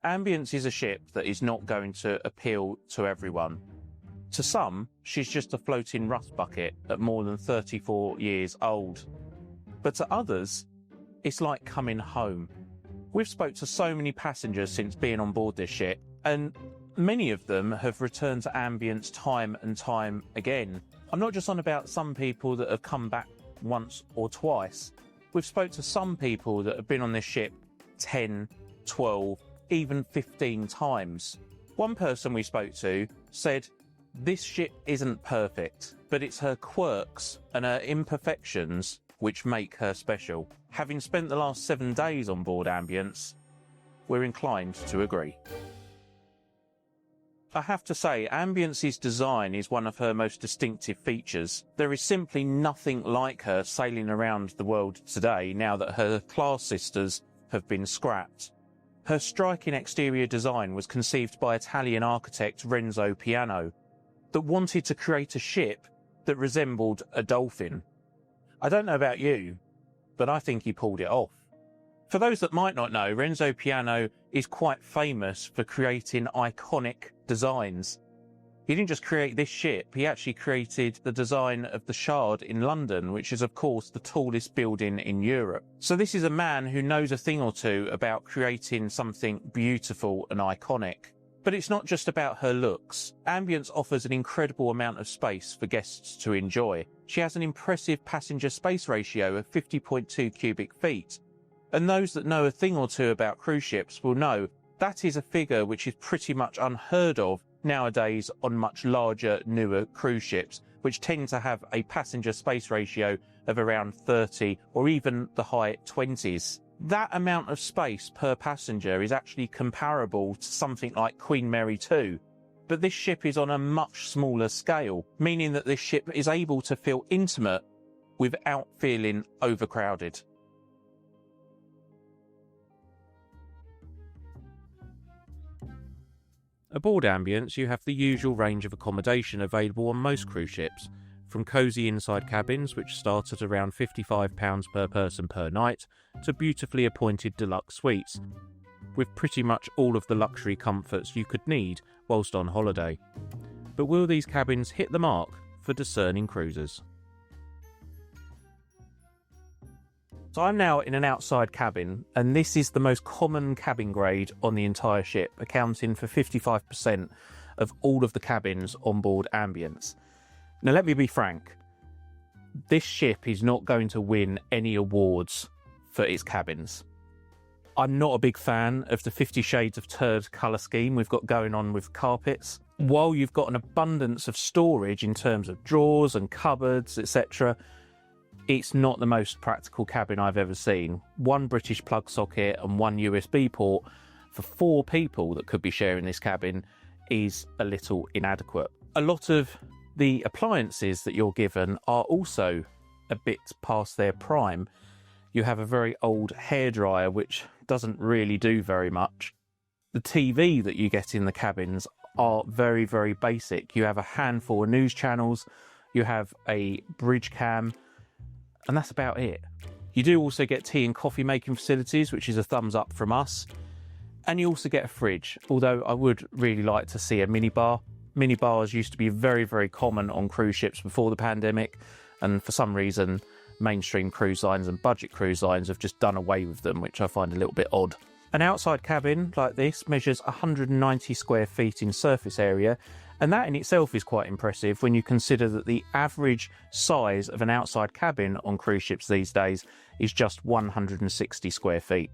Ambience is a ship that is not going to appeal to everyone. To some, she's just a floating rust bucket at more than 34 years old. But to others, it's like coming home. We've spoke to so many passengers since being on board this ship, and many of them have returned to Ambience time and time again. I'm not just on about some people that have come back once or twice. We've spoke to some people that have been on this ship 10, 12, even 15 times. One person we spoke to said, "This ship isn't perfect, but it's her quirks and her imperfections which make her special." Having spent the last 7 days on board Ambience, we're inclined to agree. I have to say, Ambience's design is one of her most distinctive features. There is simply nothing like her sailing around the world today now that her class sisters have been scrapped. Her striking exterior design was conceived by Italian architect Renzo Piano, that wanted to create a ship that resembled a dolphin. I don't know about you, but I think he pulled it off. For those that might not know, Renzo Piano is quite famous for creating iconic designs. He didn't just create this ship, he actually created the design of the Shard in London, which is of course the tallest building in Europe. So this is a man who knows a thing or two about creating something beautiful and iconic. But it's not just about her looks. Ambience offers an incredible amount of space for guests to enjoy. She has an impressive passenger space ratio of 50.2 cubic feet. And those that know a thing or two about cruise ships will know that is a figure which is pretty much unheard of nowadays on much larger, newer cruise ships, which tend to have a passenger space ratio of around 30 or even the high 20s. That amount of space per passenger is actually comparable to something like Queen Mary 2, but this ship is on a much smaller scale, meaning that this ship is able to feel intimate without feeling overcrowded. Aboard Ambience, you have the usual range of accommodation available on most cruise ships, from cosy inside cabins, which start at around £55 per person per night, to beautifully appointed deluxe suites, with pretty much all of the luxury comforts you could need whilst on holiday. But will these cabins hit the mark for discerning cruisers? So I'm now in an outside cabin, and this is the most common cabin grade on the entire ship, accounting for 55% of all of the cabins on board Ambience. Now let me be frank, this ship is not going to win any awards for its cabins. I'm not a big fan of the 50 Shades of Turd colour scheme we've got going on with carpets. While you've got an abundance of storage in terms of drawers and cupboards, etc., it's not the most practical cabin I've ever seen. One British plug socket and one USB port for 4 people that could be sharing this cabin is a little inadequate. A lot of the appliances that you're given are also a bit past their prime. You have a very old hairdryer which doesn't really do very much. The TV that you get in the cabins are very, very basic. You have a handful of news channels, you have a bridge cam, and that's about it. You do also get tea and coffee making facilities, which is a thumbs up from us. And you also get a fridge, although I would really like to see a minibar. Minibars used to be very, very common on cruise ships before the pandemic, and for some reason, mainstream cruise lines and budget cruise lines have just done away with them, which I find a little bit odd. An outside cabin like this measures 190 square feet in surface area, and that in itself is quite impressive when you consider that the average size of an outside cabin on cruise ships these days is just 160 square feet.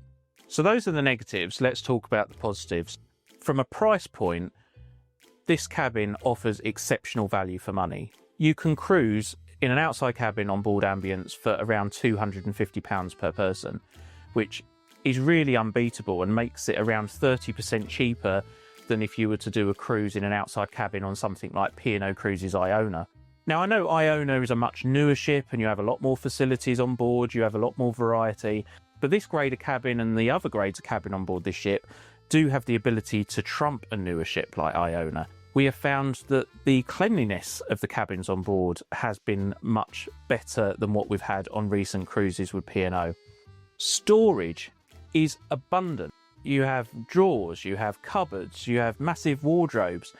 So those are the negatives. Let's talk about the positives. From a price point, this cabin offers exceptional value for money. You can cruise in an outside cabin on board Ambience for around £250 per person, which is really unbeatable and makes it around 30% cheaper than if you were to do a cruise in an outside cabin on something like P&O Cruises Iona. Now I know Iona is a much newer ship and you have a lot more facilities on board, you have a lot more variety, but this grade of cabin and the other grades of cabin on board this ship do have the ability to trump a newer ship like Iona. We have found that the cleanliness of the cabins on board has been much better than what we've had on recent cruises with P&O. Storage is abundant. you have drawers, you have cupboards, you have massive wardrobes.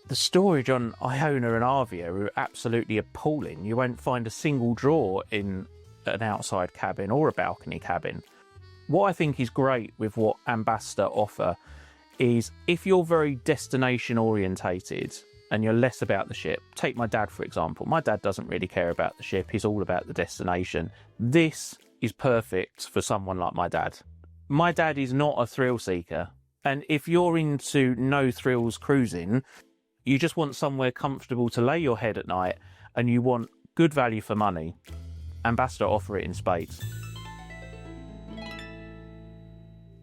The storage on Iona and Avia are absolutely appalling. You won't find a single drawer in an outside cabin or a balcony cabin. What I think is great with what Ambassador offer is if you're very destination orientated and you're less about the ship. Take my dad, for example. My dad doesn't really care about the ship. He's all about the destination. This is perfect for someone like my dad. My dad is not a thrill seeker. And if you're into no thrills cruising, you just want somewhere comfortable to lay your head at night and you want good value for money, Ambassador offer it in spades.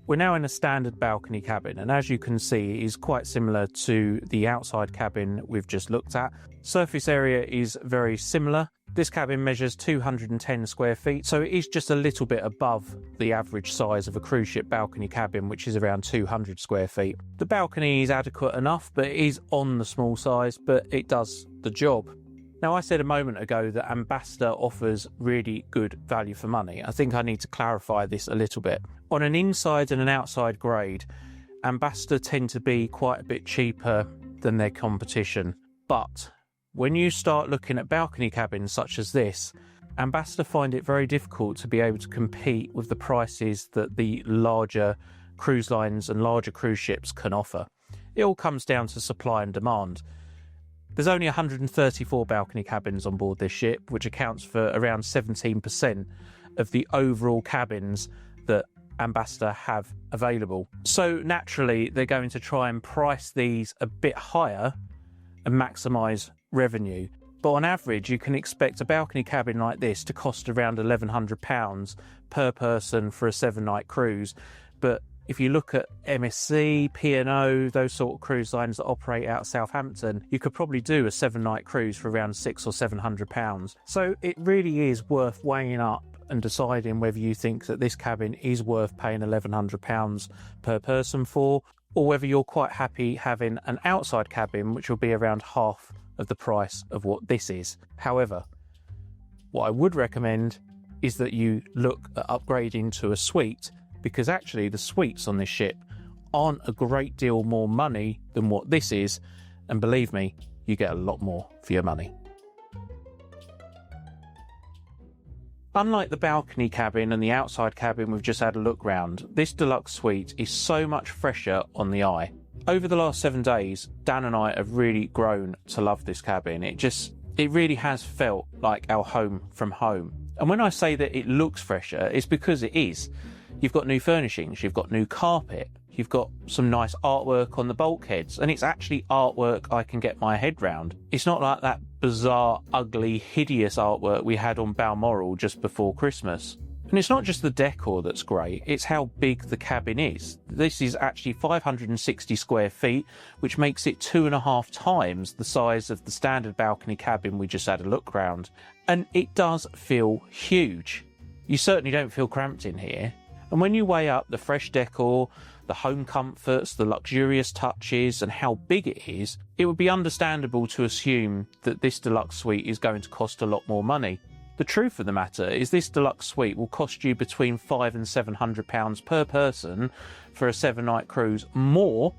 We're now in a standard balcony cabin, and as you can see, it is quite similar to the outside cabin we've just looked at. Surface area is very similar. This cabin measures 210 square feet, so it is just a little bit above the average size of a cruise ship balcony cabin, which is around 200 square feet. The balcony is adequate enough, but it is on the small size, but it does the job. Now, I said a moment ago that Ambassador offers really good value for money. I think I need to clarify this a little bit. On an inside and an outside grade, Ambassador tend to be quite a bit cheaper than their competition. But when you start looking at balcony cabins such as this, Ambassador find it very difficult to be able to compete with the prices that the larger cruise lines and larger cruise ships can offer. It all comes down to supply and demand. There's only 134 balcony cabins on board this ship, which accounts for around 17% of the overall cabins that Ambassador have available. So naturally, they're going to try and price these a bit higher and maximise revenue. But on average, you can expect a balcony cabin like this to cost around £1,100 per person for a 7-night cruise. But if you look at MSC, P&O, those sort of cruise lines that operate out of Southampton, you could probably do a 7-night cruise for around £600 or £700. So it really is worth weighing up and deciding whether you think that this cabin is worth paying £1,100 per person for, or whether you're quite happy having an outside cabin, which will be around half of the price of what this is. However, what I would recommend is that you look at upgrading to a suite, because actually the suites on this ship aren't a great deal more money than what this is, and believe me, you get a lot more for your money. Unlike the balcony cabin and the outside cabin we've just had a look round, this deluxe suite is so much fresher on the eye. Over the last 7 days, Dan and I have really grown to love this cabin. It really has felt like our home from home. And when I say that it looks fresher, it's because it is. You've got new furnishings, you've got new carpet, you've got some nice artwork on the bulkheads, and it's actually artwork I can get my head round. It's not like that bizarre, ugly, hideous artwork we had on Balmoral just before Christmas. And it's not just the decor that's great, it's how big the cabin is. This is actually 560 square feet, which makes it 2.5 times the size of the standard balcony cabin we just had a look round. And it does feel huge. You certainly don't feel cramped in here. And when you weigh up the fresh decor, the home comforts, the luxurious touches, and how big it is, it would be understandable to assume that this deluxe suite is going to cost a lot more money. The truth of the matter is this deluxe suite will cost you between £500 and £700 per person for a 7-night cruise, more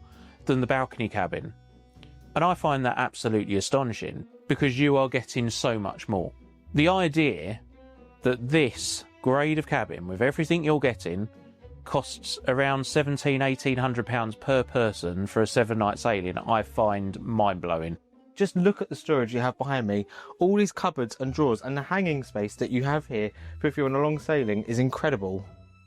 than the balcony cabin. And I find that absolutely astonishing, because you are getting so much more. The idea that this grade of cabin, with everything you're getting, costs around £1,700–1,800 per person for a 7-night sailing, I find mind-blowing. Just look at the storage you have behind me. All these cupboards and drawers, and the hanging space that you have here for if you're on a long sailing is incredible.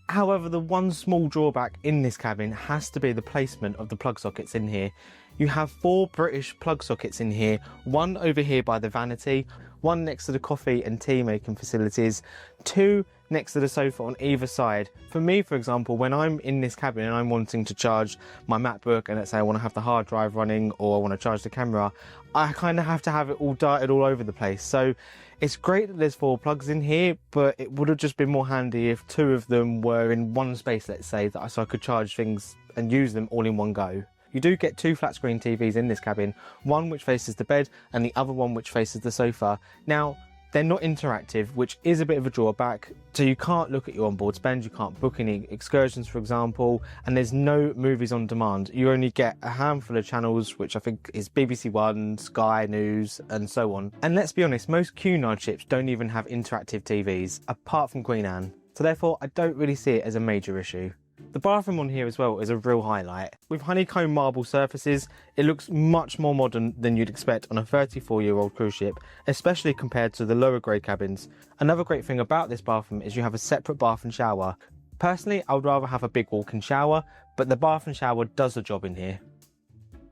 However, the one small drawback in this cabin has to be the placement of the plug sockets in here. You have 4 British plug sockets in here, one over here by the vanity, one next to the coffee and tea making facilities, 2 next to the sofa on either side. For me, for example, when I'm in this cabin and I'm wanting to charge my MacBook, and let's say I want to have the hard drive running or I want to charge the camera, I kind of have to have it all darted all over the place. So it's great that there's 4 plugs in here, but it would have just been more handy if 2 of them were in one space, let's say, so I could charge things and use them all in one go. You do get 2 flat screen TVs in this cabin, one which faces the bed and the other one which faces the sofa. Now, They're not interactive, which is a bit of a drawback. So you can't look at your onboard spend, you can't book any excursions, for example, and there's no movies on demand. You only get a handful of channels, which I think is BBC One, Sky News, and so on. And let's be honest, most Cunard ships don't even have interactive TVs, apart from Queen Anne. So therefore, I don't really see it as a major issue. The bathroom on here as well is a real highlight. With honeycomb marble surfaces, it looks much more modern than you'd expect on a 34-year-old cruise ship, especially compared to the lower grade cabins. Another great thing about this bathroom is you have a separate bath and shower. Personally, I would rather have a big walk-in shower, but the bath and shower does the job in here.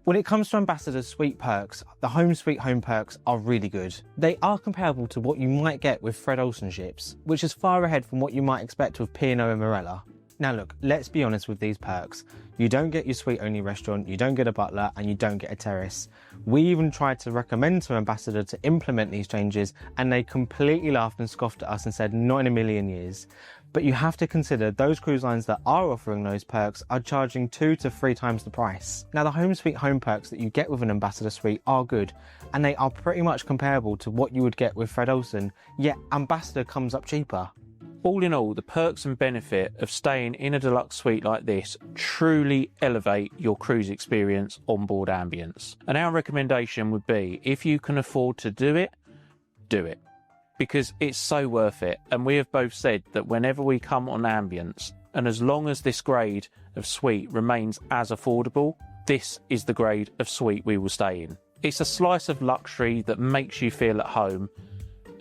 When it comes to Ambassador's suite perks, the Home Sweet Home perks are really good. They are comparable to what you might get with Fred Olsen ships, which is far ahead from what you might expect with P&O and Morella. Now look, let's be honest with these perks. You don't get your suite-only restaurant, you don't get a butler, and you don't get a terrace. We even tried to recommend to Ambassador to implement these changes, and they completely laughed and scoffed at us and said not in a million years. But you have to consider those cruise lines that are offering those perks are charging 2 to 3 times the price. Now the Home Sweet Home perks that you get with an Ambassador suite are good, and they are pretty much comparable to what you would get with Fred Olsen, yet Ambassador comes up cheaper. All in all, the perks and benefit of staying in a deluxe suite like this truly elevate your cruise experience on board Ambience. And our recommendation would be, if you can afford to do it, do it. Because it's so worth it. And we have both said that whenever we come on Ambience, and as long as this grade of suite remains as affordable, this is the grade of suite we will stay in. It's a slice of luxury that makes you feel at home,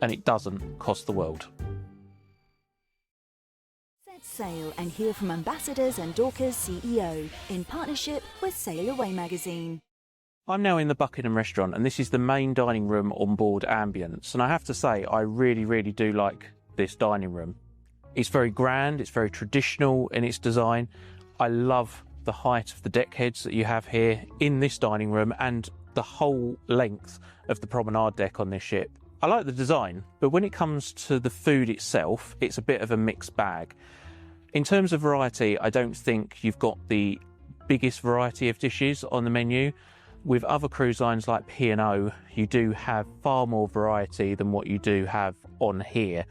and it doesn't cost the world. Sail and hear from Ambassadors and Dorcas CEO in partnership with Sail Away magazine. I'm now in the Buckingham restaurant, and this is the main dining room on board Ambience, and I have to say I really do like this dining room. It's very grand, it's very traditional in its design. I love the height of the deck heads that you have here in this dining room and the whole length of the promenade deck on this ship. I like the design, but when it comes to the food itself, it's a bit of a mixed bag. In terms of variety, I don't think you've got the biggest variety of dishes on the menu. With other cruise lines like P&O, you do have far more variety than what you do have on here.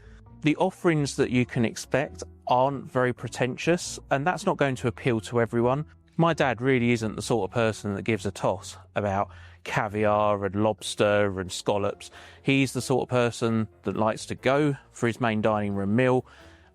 The offerings that you can expect aren't very pretentious, and that's not going to appeal to everyone. My dad really isn't the sort of person that gives a toss about caviar and lobster and scallops. He's the sort of person that likes to go for his main dining room meal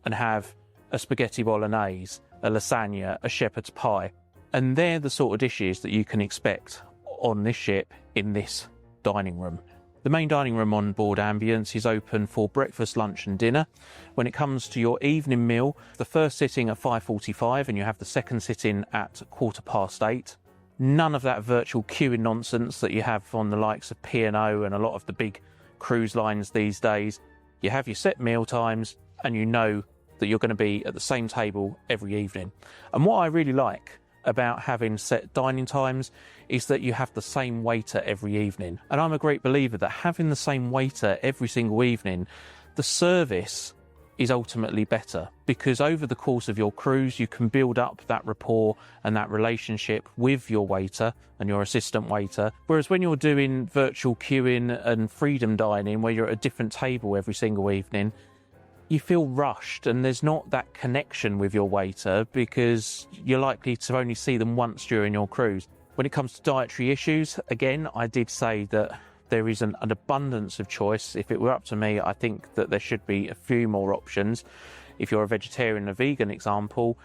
and have a spaghetti bolognese, a lasagna, a shepherd's pie. And they're the sort of dishes that you can expect on this ship in this dining room. The main dining room on board Ambience is open for breakfast, lunch and dinner. When it comes to your evening meal, the first sitting at 5:45 and you have the second sitting at 8:15. None of that virtual queuing nonsense that you have on the likes of P&O and a lot of the big cruise lines these days. You have your set meal times and you know that you're going to be at the same table every evening. And what I really like about having set dining times is that you have the same waiter every evening. And I'm a great believer that having the same waiter every single evening, the service is ultimately better, because over the course of your cruise you can build up that rapport and that relationship with your waiter and your assistant waiter. Whereas when you're doing virtual queuing and freedom dining, where you're at a different table every single evening, you feel rushed and there's not that connection with your waiter because you're likely to only see them once during your cruise. When it comes to dietary issues, again, I did say that there is an abundance of choice. If it were up to me, I think that there should be a few more options. If you're a vegetarian or vegan example,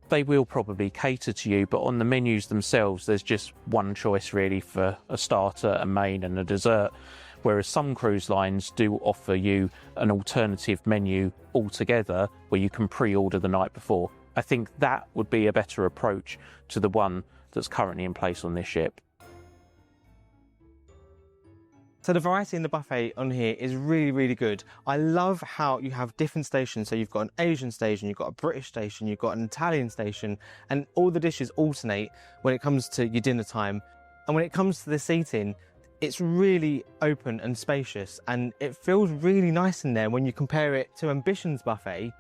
they will probably cater to you, but on the menus themselves, there's just one choice really for a starter, a main and a dessert. Whereas some cruise lines do offer you an alternative menu altogether where you can pre-order the night before. I think that would be a better approach to the one that's currently in place on this ship. So the variety in the buffet on here is really good. I love how you have different stations. So you've got an Asian station, you've got a British station, you've got an Italian station, and all the dishes alternate when it comes to your dinner time. And when it comes to the seating, it's really open and spacious, and it feels really nice in there. When you compare it to Ambition's buffet,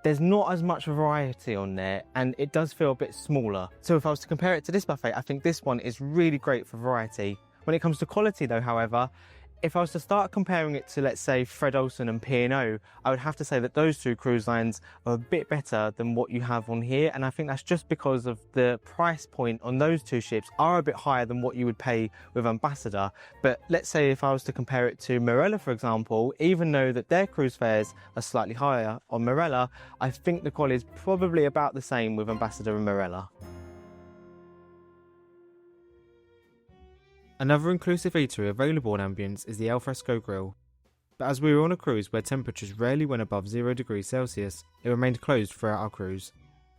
there's not as much variety on there and it does feel a bit smaller. So if I was to compare it to this buffet, I think this one is really great for variety. When it comes to quality though, however, If I was to start comparing it to, let's say, Fred Olsen and P&O, I would have to say that those two cruise lines are a bit better than what you have on here, and I think that's just because of the price point on those two ships are a bit higher than what you would pay with Ambassador. But let's say if I was to compare it to Marella, for example, even though that their cruise fares are slightly higher on Marella, I think the quality is probably about the same with Ambassador and Marella. Another inclusive eatery available on Ambience is the Alfresco Grill. But as we were on a cruise where temperatures rarely went above 0 degrees Celsius, it remained closed throughout our cruise.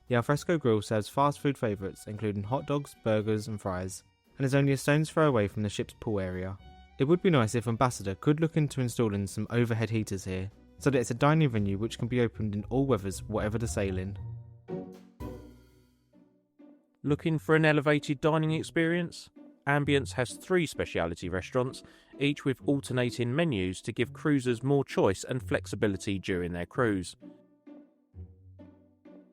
The Alfresco Grill serves fast food favourites including hot dogs, burgers and fries, and is only a stone's throw away from the ship's pool area. It would be nice if Ambassador could look into installing some overhead heaters here, so that it's a dining venue which can be opened in all weathers whatever the sailing. Looking for an elevated dining experience? Ambience has 3 speciality restaurants, each with alternating menus to give cruisers more choice and flexibility during their cruise.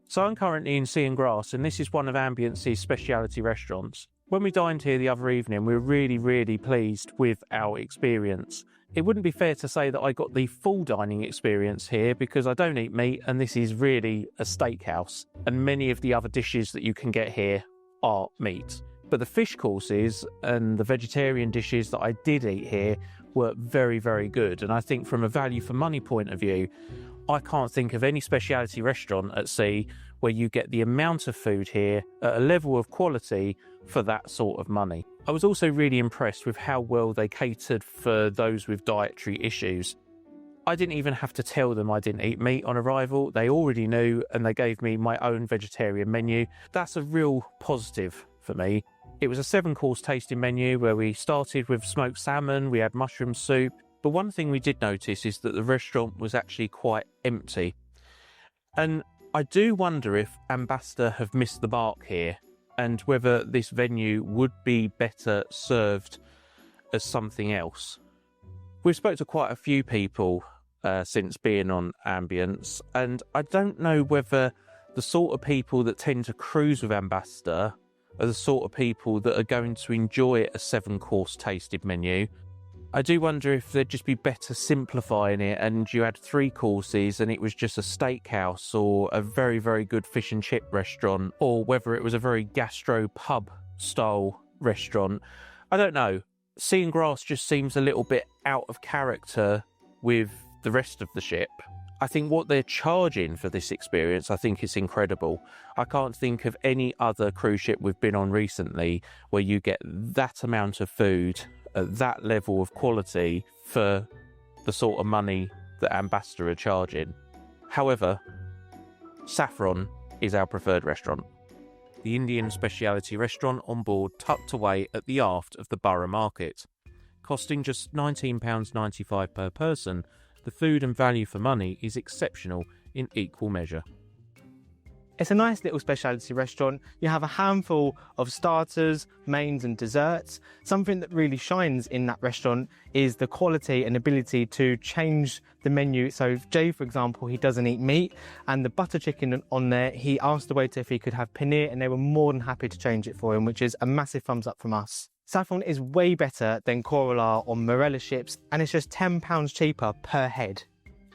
So I'm currently in Sea and Grass, and this is one of Ambience's speciality restaurants. When we dined here the other evening, we were really pleased with our experience. It wouldn't be fair to say that I got the full dining experience here because I don't eat meat, and this is really a steakhouse, and many of the other dishes that you can get here are meat. But the fish courses and the vegetarian dishes that I did eat here were very good. And I think from a value for money point of view, I can't think of any speciality restaurant at sea where you get the amount of food here at a level of quality for that sort of money. I was also really impressed with how well they catered for those with dietary issues. I didn't even have to tell them I didn't eat meat on arrival. They already knew, and they gave me my own vegetarian menu. That's a real positive for me. It was a 7-course tasting menu where we started with smoked salmon, we had mushroom soup, but one thing we did notice is that the restaurant was actually quite empty. And I do wonder if Ambassador have missed the mark here, and whether this venue would be better served as something else. We've spoke to quite a few people since being on Ambience, and I don't know whether the sort of people that tend to cruise with Ambassador are the sort of people that are going to enjoy a 7-course tasted menu. I do wonder if they'd just be better simplifying it and you had 3 courses and it was just a steakhouse or a very good fish and chip restaurant, or whether it was a very gastro pub style restaurant. I don't know. Sea and Grass just seems a little bit out of character with the rest of the ship. I think what they're charging for this experience, I think is incredible. I can't think of any other cruise ship we've been on recently where you get that amount of food at that level of quality for the sort of money that Ambassador are charging. However, Saffron is our preferred restaurant. The Indian speciality restaurant on board tucked away at the aft of the Borough Market. Costing just £19.95 per person, the food and value for money is exceptional in equal measure. It's a nice little specialty restaurant. You have a handful of starters, mains and desserts. Something that really shines in that restaurant is the quality and ability to change the menu. So Jay, for example, he doesn't eat meat, and the butter chicken on there, he asked the waiter if he could have paneer, and they were more than happy to change it for him, which is a massive thumbs up from us. Saffron is way better than Coralar or Marella ships, and it's just £10 cheaper per head.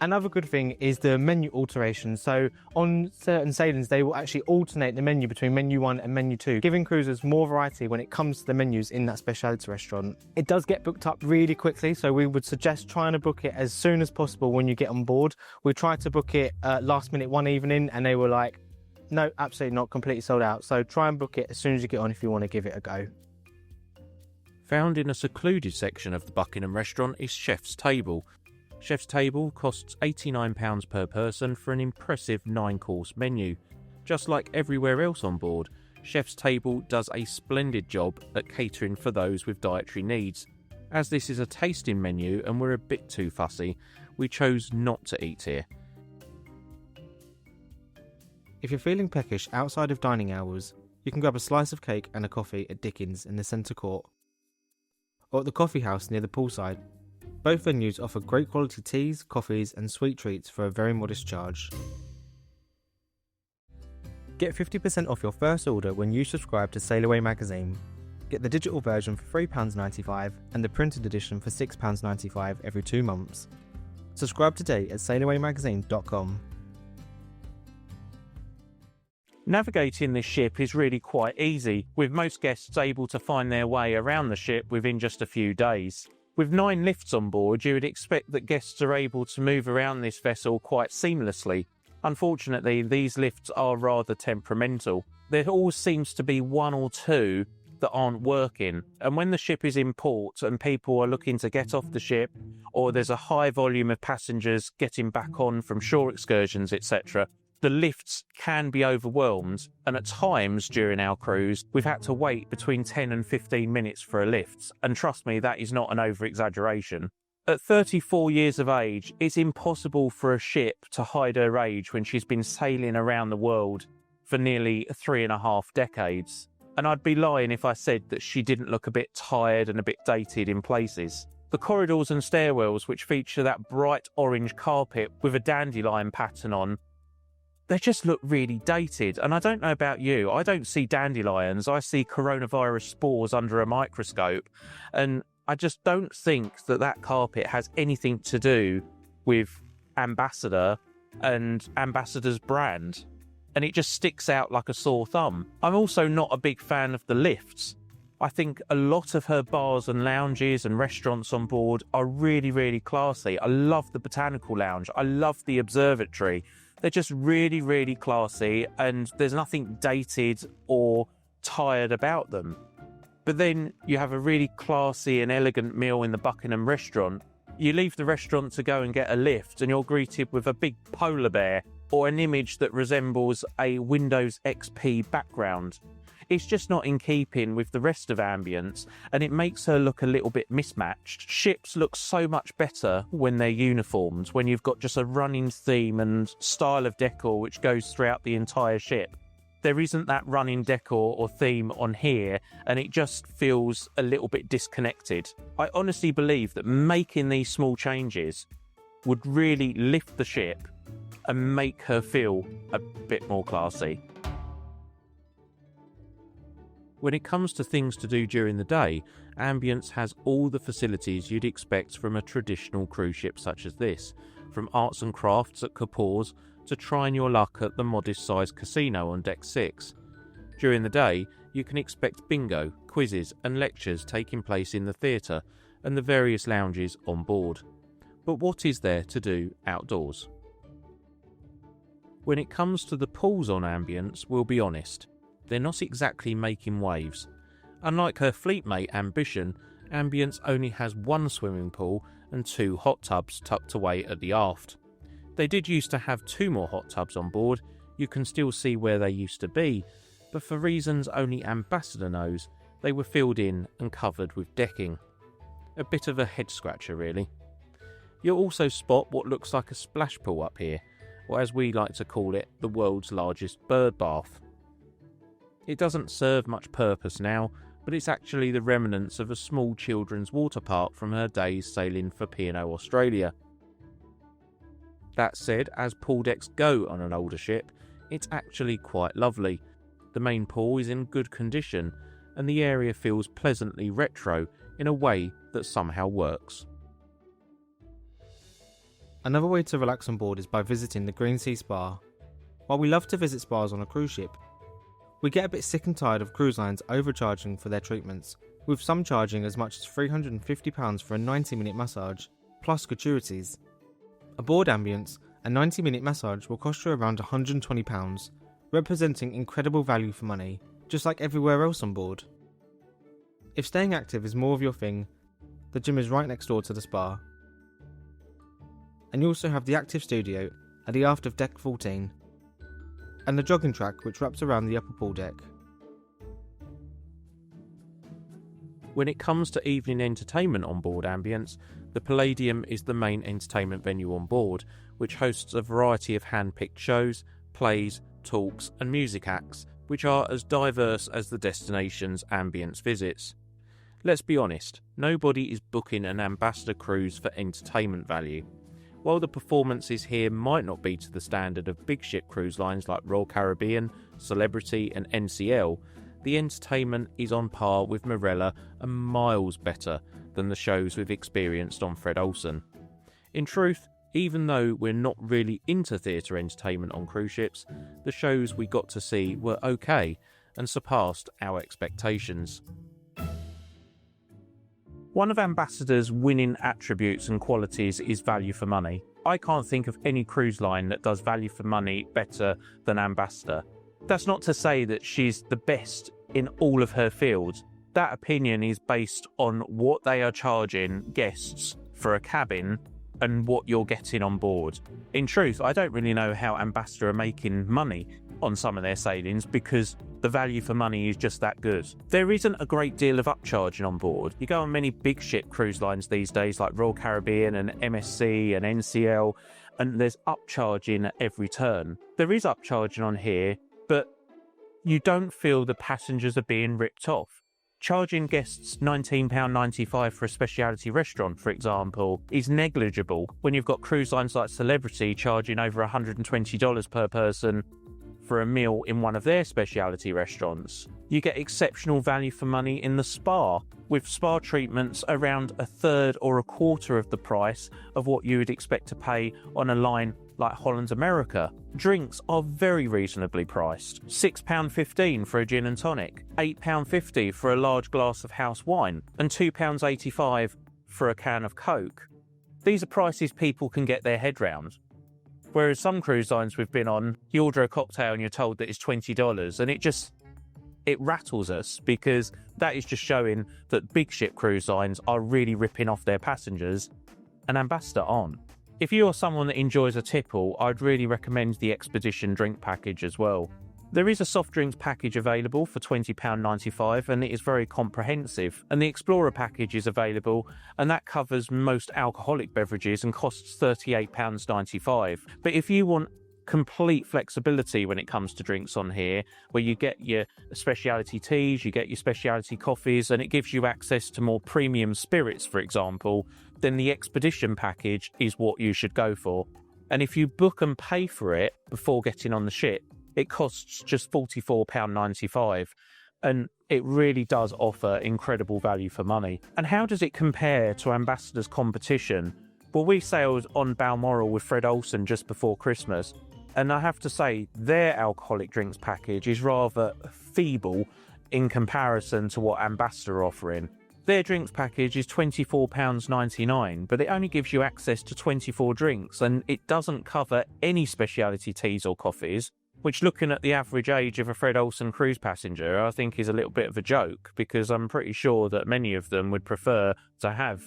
Another good thing is the menu alteration. So on certain sailings, they will actually alternate the menu between menu 1 and menu 2, giving cruisers more variety when it comes to the menus in that specialty restaurant. It does get booked up really quickly, so we would suggest trying to book it as soon as possible when you get on board. We tried to book it last minute one evening, and they were like, no, absolutely not, completely sold out. So try and book it as soon as you get on if you want to give it a go. Found in a secluded section of the Buckingham restaurant is Chef's Table. Chef's Table costs £89 per person for an impressive 9-course menu. Just like everywhere else on board, Chef's Table does a splendid job at catering for those with dietary needs. As this is a tasting menu and we're a bit too fussy, we chose not to eat here. If you're feeling peckish outside of dining hours, you can grab a slice of cake and a coffee at Dickens in the centre court, or at the coffee house near the poolside. Both venues offer great quality teas, coffees and sweet treats for a very modest charge. Get 50% off your first order when you subscribe to Sail Away magazine. Get the digital version for £3.95 and the printed edition for £6.95 every 2 months. Subscribe today at sailawaymagazine.com. Navigating this ship is really quite easy, with most guests able to find their way around the ship within just a few days. With 9 lifts on board, you would expect that guests are able to move around this vessel quite seamlessly. Unfortunately, these lifts are rather temperamental. There always seems to be 1 or 2 that aren't working, and when the ship is in port and people are looking to get off the ship, or there's a high volume of passengers getting back on from shore excursions, etc., the lifts can be overwhelmed, and at times during our cruise we've had to wait between 10 and 15 minutes for a lift, and trust me, that is not an over-exaggeration. At 34 years of age, it's impossible for a ship to hide her age when she's been sailing around the world for nearly 3.5 decades. And I'd be lying if I said that she didn't look a bit tired and a bit dated in places. The corridors and stairwells, which feature that bright orange carpet with a dandelion pattern on, they just look really dated. And I don't know about you, I don't see dandelions, I see coronavirus spores under a microscope. And I just don't think that that carpet has anything to do with Ambassador and Ambassador's brand. And it just sticks out like a sore thumb. I'm also not a big fan of the lifts. I think a lot of her bars and lounges and restaurants on board are really, really classy. I love the Botanical Lounge. I love the Observatory. They're just really, really classy, and there's nothing dated or tired about them. But then you have a really classy and elegant meal in the Buckingham restaurant. You leave the restaurant to go and get a lift, and you're greeted with a big polar bear or an image that resembles a Windows XP background. It's just not in keeping with the rest of Ambience, and it makes her look a little bit mismatched. Ships look so much better when they're uniformed, when you've got just a running theme and style of decor which goes throughout the entire ship. There isn't that running decor or theme on here, and it just feels a little bit disconnected. I honestly believe that making these small changes would really lift the ship and make her feel a bit more classy. When it comes to things to do during the day, Ambience has all the facilities you'd expect from a traditional cruise ship such as this, from arts and crafts at Kapoor's to trying your luck at the modest-sized casino on Deck 6. During the day, you can expect bingo, quizzes and lectures taking place in the theatre and the various lounges on board. But what is there to do outdoors? When it comes to the pools on Ambience, we'll be honest, they're not exactly making waves. Unlike her fleetmate Ambition, Ambience only has 1 swimming pool and 2 hot tubs tucked away at the aft. They did used to have 2 more hot tubs on board. You can still see where they used to be, but for reasons only Ambassador knows, they were filled in and covered with decking. A bit of a head scratcher really. You'll also spot what looks like a splash pool up here, or as we like to call it, the world's largest bird bath. It doesn't serve much purpose now, but it's actually the remnants of a small children's water park from her days sailing for P&O Australia. That said, as pool decks go on an older ship, it's actually quite lovely. The main pool is in good condition, and the area feels pleasantly retro in a way that somehow works. Another way to relax on board is by visiting the Green Sea Spa. While we love to visit spas on a cruise ship, we get a bit sick and tired of cruise lines overcharging for their treatments, with some charging as much as £350 for a 90-minute massage, plus gratuities. Aboard Ambience, a 90-minute massage will cost you around £120, representing incredible value for money, just like everywhere else on board. If staying active is more of your thing, the gym is right next door to the spa. And you also have the active studio at the aft of Deck 14, and the jogging track which wraps around the upper pool deck. When it comes to evening entertainment on board Ambience, the Palladium is the main entertainment venue on board, which hosts a variety of hand-picked shows, plays, talks and music acts, which are as diverse as the destinations Ambience visits. Let's be honest, nobody is booking an Ambassador cruise for entertainment value. While the performances here might not be to the standard of big ship cruise lines like Royal Caribbean, Celebrity and NCL, the entertainment is on par with Marella and miles better than the shows we've experienced on Fred Olsen. In truth, even though we're not really into theatre entertainment on cruise ships, the shows we got to see were okay and surpassed our expectations. One of Ambassador's winning attributes and qualities is value for money. I can't think of any cruise line that does value for money better than Ambassador. That's not to say that she's the best in all of her fields. That opinion is based on what they are charging guests for a cabin and what you're getting on board. In truth, I don't really know how Ambassador are making money on some of their sailings because the value for money is just that good. There isn't a great deal of upcharging on board. You go on many big ship cruise lines these days like Royal Caribbean and MSC and NCL, and there's upcharging at every turn. There is upcharging on here, but you don't feel the passengers are being ripped off. Charging guests £19.95 for a speciality restaurant, for example, is negligible when you've got cruise lines like Celebrity charging over $120 per person for a meal in one of their speciality restaurants. You get exceptional value for money in the spa, with spa treatments around a third or a quarter of the price of what you would expect to pay on a line like Holland America. Drinks are very reasonably priced. £6.15 for a gin and tonic, £8.50 for a large glass of house wine, and £2.85 for a can of Coke. These are prices people can get their head round. Whereas some cruise lines we've been on, you order a cocktail and you're told that it's $20, and it rattles us, because that is just showing that big ship cruise lines are really ripping off their passengers, and Ambassador aren't. If you are someone that enjoys a tipple, I'd really recommend the Expedition drink package as well. There is a soft drinks package available for £20.95 and it is very comprehensive, and the Explorer package is available and that covers most alcoholic beverages and costs £38.95. But if you want complete flexibility when it comes to drinks on here, where you get your specialty teas, you get your specialty coffees, and it gives you access to more premium spirits, for example, then the Expedition package is what you should go for. And if you book and pay for it before getting on the ship, it costs just £44.95, and it really does offer incredible value for money. And how does it compare to Ambassador's competition? Well, we sailed on Balmoral with Fred Olsen just before Christmas, and I have to say their alcoholic drinks package is rather feeble in comparison to what Ambassador are offering. Their drinks package is £24.99, but it only gives you access to 24 drinks, and it doesn't cover any specialty teas or coffees, which, looking at the average age of a Fred Olsen cruise passenger, I think is a little bit of a joke, because I'm pretty sure that many of them would prefer to have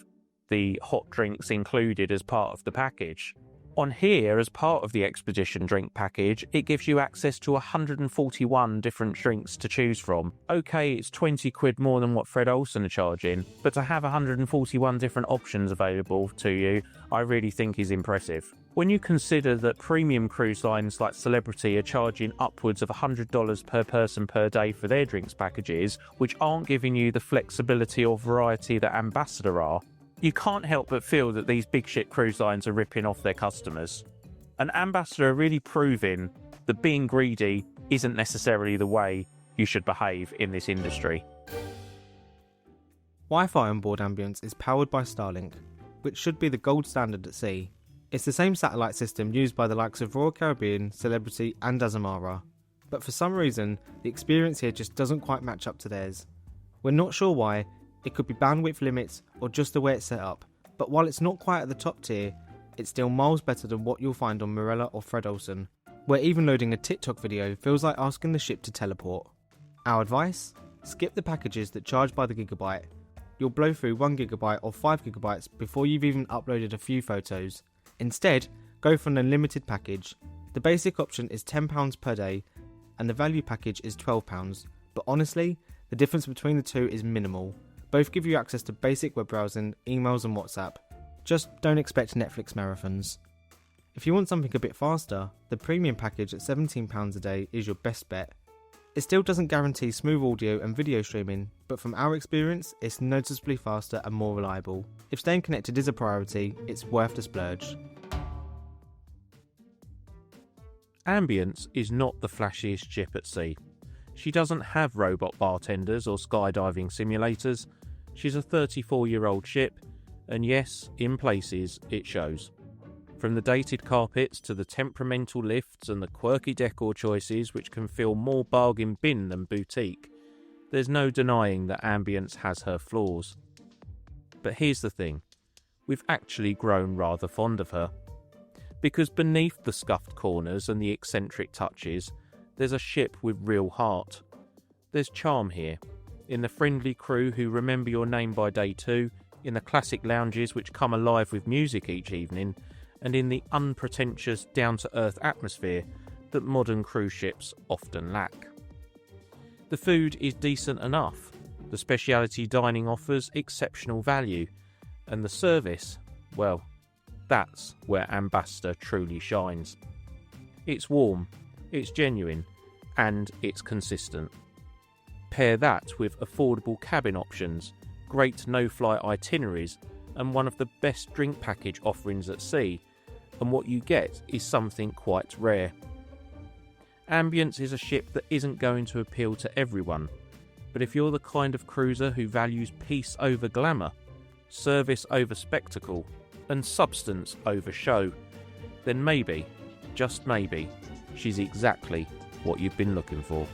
the hot drinks included as part of the package. On here, as part of the Expedition drink package, it gives you access to 141 different drinks to choose from. Okay, it's 20 quid more than what Fred Olsen are charging, but to have 141 different options available to you, I really think is impressive. When you consider that premium cruise lines like Celebrity are charging upwards of $100 per person per day for their drinks packages, which aren't giving you the flexibility or variety that Ambassador are, you can't help but feel that these big ship cruise lines are ripping off their customers. And Ambassador are really proving that being greedy isn't necessarily the way you should behave in this industry. Wi-Fi on board Ambience is powered by Starlink, which should be the gold standard at sea. It's the same satellite system used by the likes of Royal Caribbean, Celebrity and Azamara, but for some reason the experience here just doesn't quite match up to theirs. We're not sure why. It could be bandwidth limits or just the way it's set up, but while it's not quite at the top tier, it's still miles better than what you'll find on Marella or Fred Olsen, where even loading a TikTok video feels like asking the ship to teleport. Our advice? Skip the packages that charge by the gigabyte. You'll blow through 1GB or 5GB before you've even uploaded a few photos. Instead, go for an unlimited package. The basic option is £10 per day and the value package is £12, but honestly, the difference between the two is minimal. Both give you access to basic web browsing, emails and WhatsApp. Just don't expect Netflix marathons. If you want something a bit faster, the premium package at £17 a day is your best bet. It still doesn't guarantee smooth audio and video streaming, but from our experience, it's noticeably faster and more reliable. If staying connected is a priority, it's worth the splurge. Ambience is not the flashiest ship at sea. She doesn't have robot bartenders or skydiving simulators. She's a 34-year-old ship, and yes, in places it shows. From the dated carpets to the temperamental lifts and the quirky decor choices which can feel more bargain bin than boutique, there's no denying that Ambience has her flaws. But here's the thing, we've actually grown rather fond of her. Because beneath the scuffed corners and the eccentric touches, there's a ship with real heart. There's charm here, in the friendly crew who remember your name by day 2, in the classic lounges which come alive with music each evening, and in the unpretentious, down-to-earth atmosphere that modern cruise ships often lack. The food is decent enough, the speciality dining offers exceptional value, and the service, well, that's where Ambassador truly shines. It's warm, it's genuine, and it's consistent. Pair that with affordable cabin options, great no-fly itineraries, and one of the best drink package offerings at sea, and what you get is something quite rare. Ambience is a ship that isn't going to appeal to everyone, but if you're the kind of cruiser who values peace over glamour, service over spectacle, and substance over show, then maybe, just maybe, she's exactly what you've been looking for.